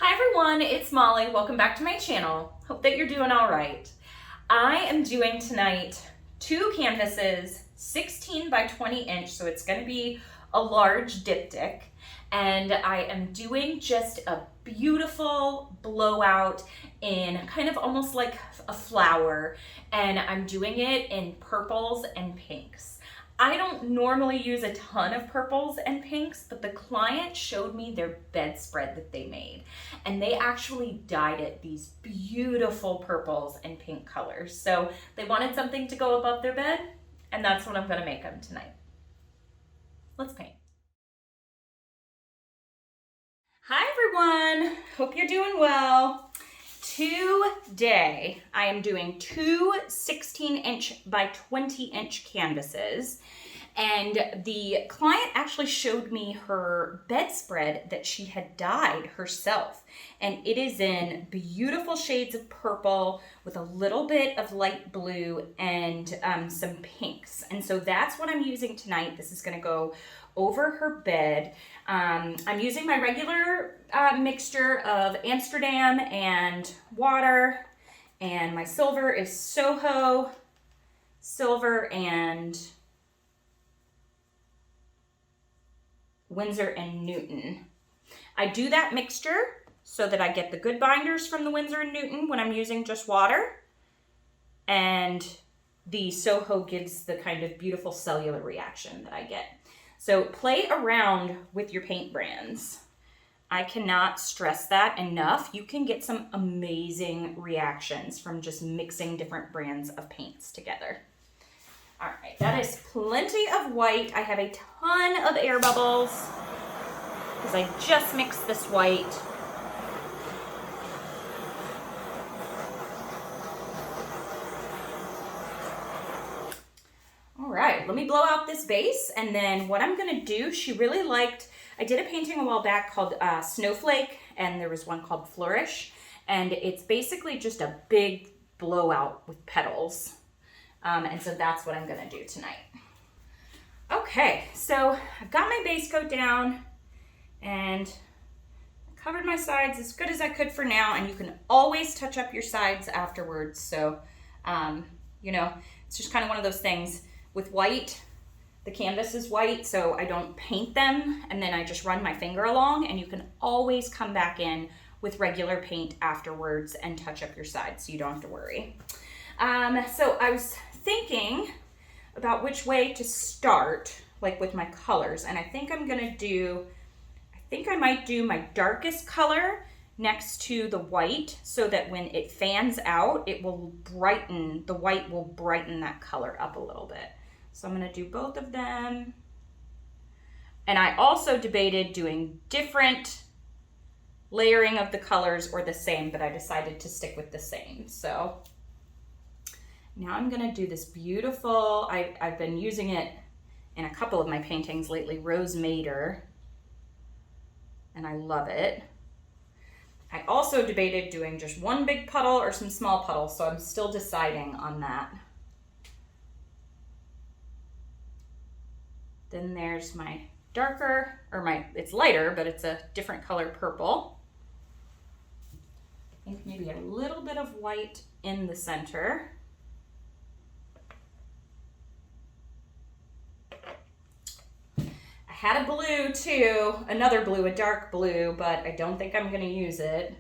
Hi everyone, it's Molly. Welcome back to my channel. Hope that you're doing all right. I am doing tonight two canvases, 16 by 20 inch, so it's going to be a large diptych, and I am doing just a beautiful blowout in kind of almost like a flower, and I'm doing it in purples and pinks. I don't normally use a ton of purples and pinks, but the client showed me their bedspread that they made, and they actually dyed it these beautiful purples and pink colors. So they wanted something to go above their bed, and that's what I'm gonna make them tonight. Let's paint. Hi everyone, hope you're doing well. Today, I am doing two 16-inch by 20-inch canvases, and the client actually showed me her bedspread that she had dyed herself, and it is in beautiful shades of purple with a little bit of light blue and some pinks, and so that's what I'm using tonight. This is going to go over her bed. I'm using my regular mixture of Amsterdam and water, and my silver is Soho silver and Winsor and Newton. I do that mixture so that I get the good binders from the Winsor and Newton when I'm using just water, and the Soho gives the kind of beautiful cellular reaction that I get. So play around with your paint brands. I cannot stress that enough. You can get some amazing reactions from just mixing different brands of paints together. All right, that is plenty of white. I have a ton of air bubbles because I just mixed this white. All right, let me blow out this base, and then what I'm gonna do, she really liked, I did a painting a while back called Snowflake, and there was one called Flourish, and it's basically just a big blowout with petals. And so that's what I'm gonna do tonight. Okay, so I've got my base coat down, and I covered my sides as good as I could for now, and you can always touch up your sides afterwards. So, you know, it's just kind of one of those things. With white, the canvas is white, so I don't paint them, and then I just run my finger along, and you can always come back in with regular paint afterwards and touch up your sides so you don't have to worry. So I was thinking about which way to start, like with my colors, and I think I might do my darkest color next to the white so that when it fans out, it will brighten, the white will brighten that color up a little bit. So I'm gonna do both of them. And I also debated doing different layering of the colors or the same, but I decided to stick with the same. So now I'm gonna do this beautiful, I've been using it in a couple of my paintings lately, Rose Madder, and I love it. I also debated doing just one big puddle or some small puddles, so I'm still deciding on that. Then there's my darker, or it's lighter, but it's a different color purple. I think maybe a little bit of white in the center. I had a blue too, another blue, a dark blue, but I don't think I'm gonna use it.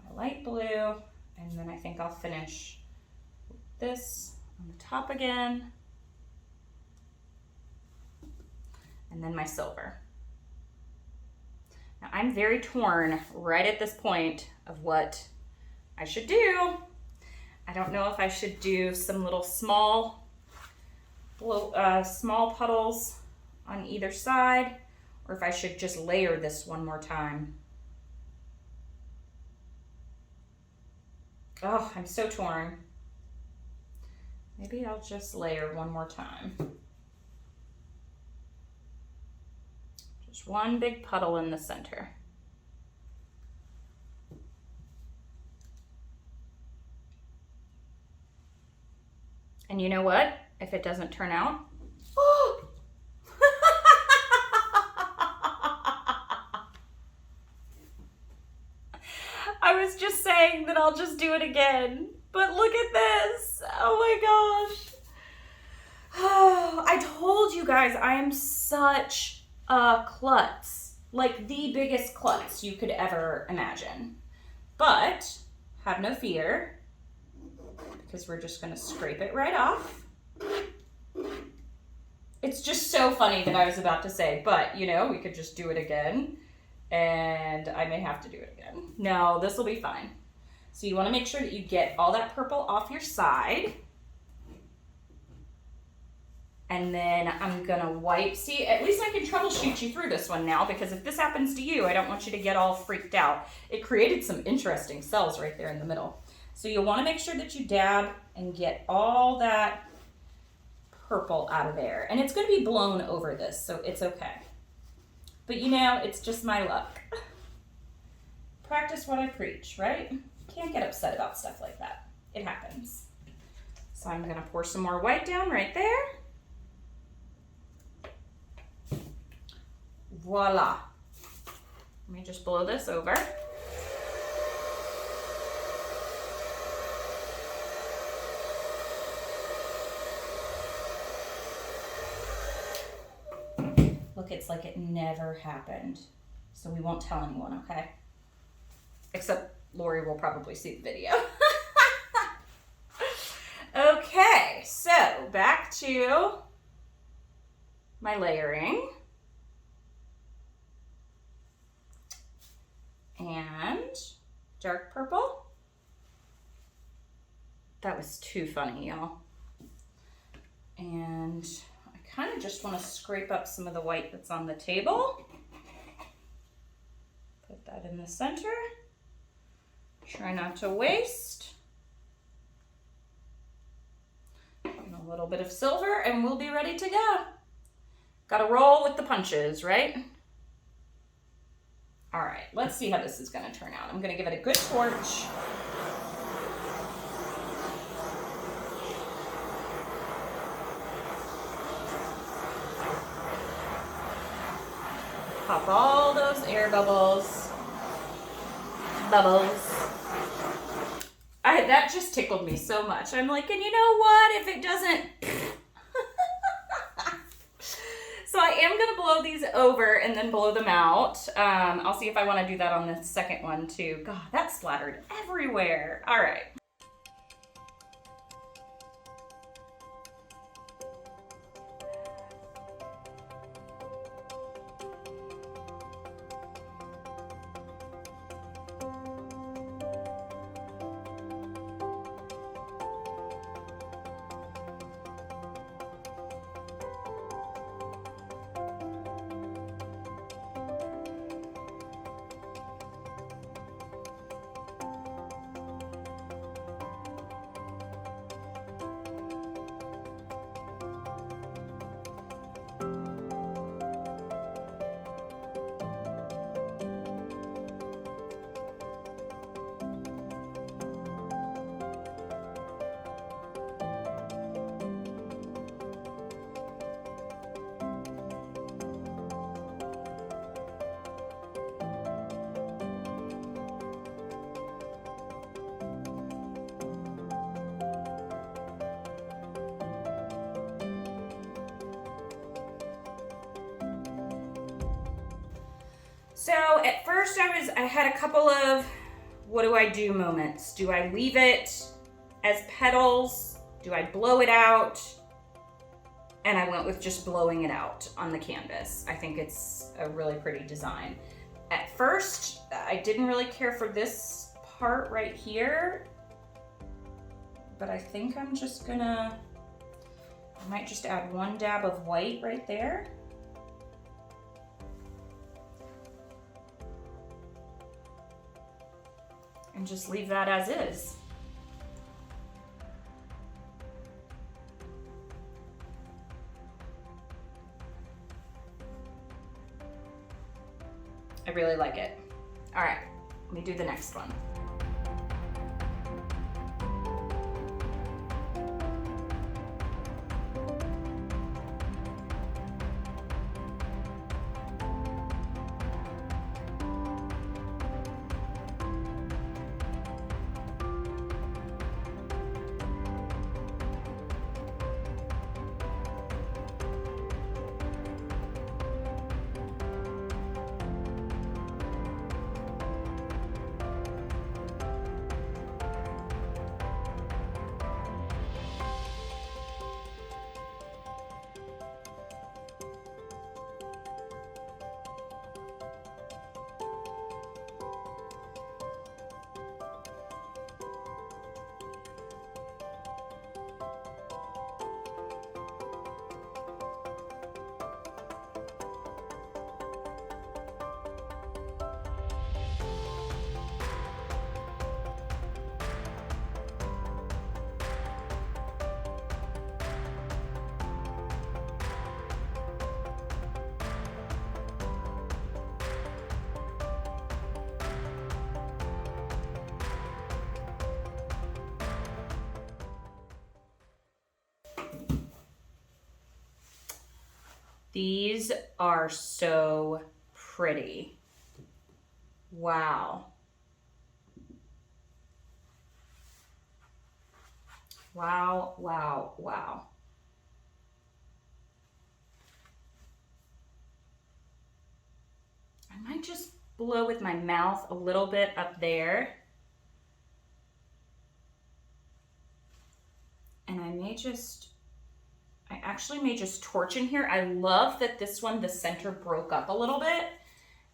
My light blue. And then I think I'll finish with this on the top again. And then my silver. Now I'm very torn right at this point of what I should do. I don't know if I should do some little small puddles on either side, or if I should just layer this one more time. Oh, I'm so torn. Maybe I'll just layer one more time. Just one big puddle in the center. And you know what? If it doesn't turn out, oh, I'll just do it again. But look at this. Oh my gosh. Oh, I told you guys I am such a klutz. Like the biggest klutz you could ever imagine. But have no fear, because we're just going to scrape it right off. It's just so funny that I was about to say, but you know, we could just do it again, and I may have to do it again. No, this will be fine. So you want to make sure that you get all that purple off your side. And then I'm gonna wipe. See, at least I can troubleshoot you through this one now, because if this happens to you, I don't want you to get all freaked out. It created some interesting cells right there in the middle. So you'll wanna make sure that you dab and get all that purple out of there. And it's gonna be blown over this, so it's okay. But you know, it's just my luck. Practice what I preach, right? Can't get upset about stuff like that. It happens. So I'm gonna pour some more white down right there. Voila. Let me just blow this over. Look, it's like it never happened. So we won't tell anyone, okay? Except Lori will probably see the video. Okay, so back to my layering. And dark purple. That was too funny, y'all. And I kind of just want to scrape up some of the white that's on the table. Put that in the center. Try not to waste. And a little bit of silver and we'll be ready to go. Gotta roll with the punches, right? All right, let's see how this is gonna turn out. I'm gonna give it a good torch. Pop all those air bubbles. That just tickled me so much. I'm like, and you know what? If it doesn't... So I am gonna blow these over and then blow them out. I'll see if I wanna do that on the second one too. God, that splattered everywhere. All right. So at first I had a couple of what do I do moments. Do I leave it as petals? Do I blow it out? And I went with just blowing it out on the canvas. I think it's a really pretty design. At first, I didn't really care for this part right here, but I think I'm just gonna, I might just add one dab of white right there. And just leave that as is. I really like it. All right, let me do the next one. These are so pretty. Wow. Wow, wow, wow. I might just blow with my mouth a little bit up there. And I actually may just torch in here. I love that this one, the center broke up a little bit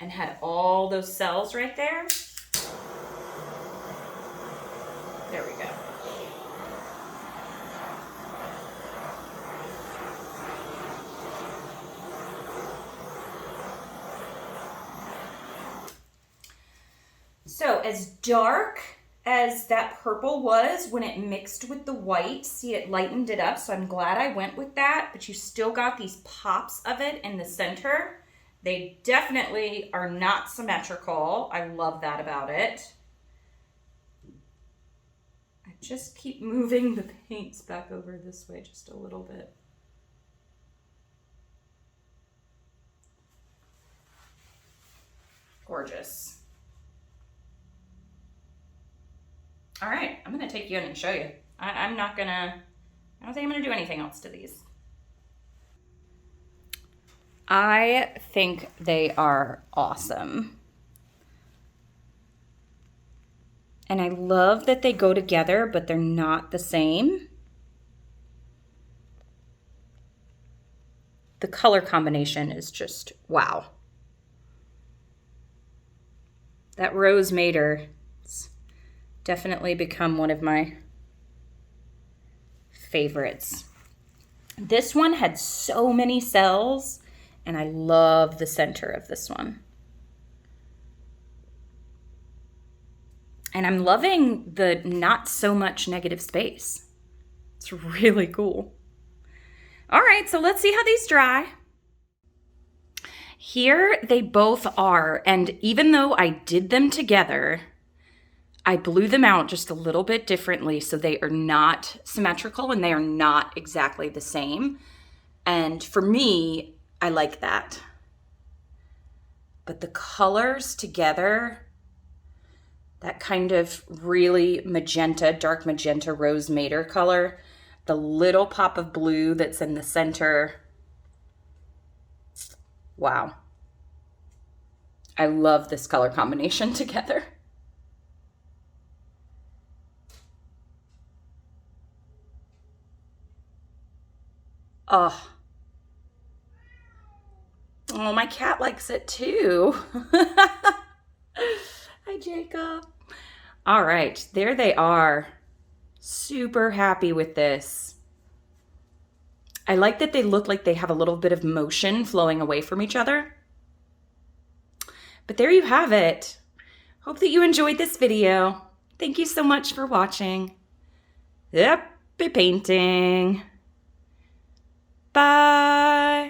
and had all those cells right there. There we go. So as dark as that purple was when it mixed with the white, see, it lightened it up, so I'm glad I went with that, but you still got these pops of it in the center. They definitely are not symmetrical. I love that about it. I just keep moving the paints back over this way just a little bit. Gorgeous. All right, I'm gonna take you in and show you. I don't think I'm gonna do anything else to these. I think they are awesome. And I love that they go together, but they're not the same. The color combination is just wow. That Rose Mater has definitely become one of my favorites. This one had so many cells, and I love the center of this one. And I'm loving the not so much negative space. It's really cool. All right, so let's see how these dry. Here they both are, and even though I did them together, I blew them out just a little bit differently, so they are not symmetrical and they are not exactly the same. And for me, I like that. But the colors together, that kind of really magenta, dark magenta Rose Mater color, the little pop of blue that's in the center. Wow. I love this color combination together. Oh. Oh, my cat likes it too. Hi, Jacob. All right, there they are. Super happy with this. I like that they look like they have a little bit of motion flowing away from each other. But there you have it. Hope that you enjoyed this video. Thank you so much for watching. Happy painting. Bye.